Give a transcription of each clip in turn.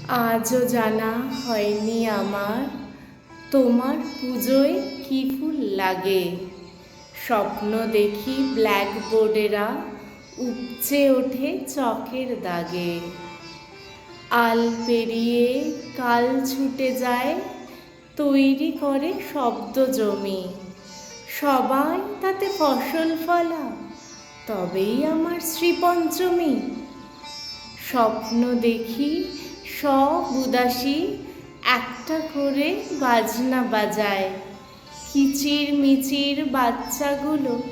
আজও জানা হয়নি আমার তোমার পুজোয় কি ফুল লাগে। স্বপ্ন দেখি ব্ল্যাকবোর্ডেরা উপচে ওঠে চকের দাগে। আল পেরিয়ে কাল ছুটে যায়, তৈরি করে শব্দ জমি। সবাই তাতে ফসল ফলা, তবেই আমার শ্রীপঞ্চমী। স্বপ্ন দেখি সব উদাসী একটা করে বাজনা বাজায়। কিচির মিচির বাচ্চাগুলো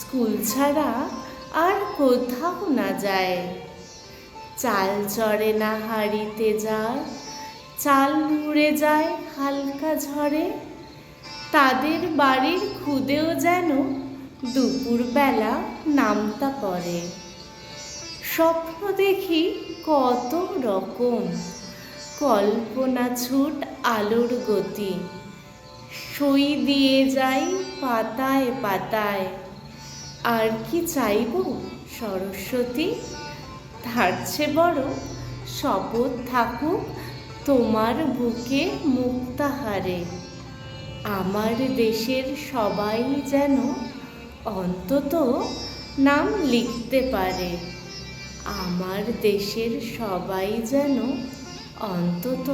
স্কুল ছাড়া আর কোথাও না যায়। চাল চড়ে না হাঁড়িতে যার, চাল উড়ে যায় হালকা ঝড়ে। তাদের বাড়ির খুদেও যেন দুপুরবেলা নামতা পড়ে। স্বপ্ন দেখি কত রকম, কল্পনা ছুট আলোর গতি। সই দিয়ে যাই পাতায় পাতায়, আর কি চাইব সরস্বতী? তার চেয়ে বড় শপথ থাকুক তোমার বুকে মুক্তাহারে। আমার দেশের সবাই যেন অন্তত নাম লিখতে পারে। আমার দেশের সবাই যেন অন্তত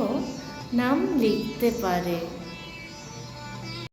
নাম লিখতে পারে।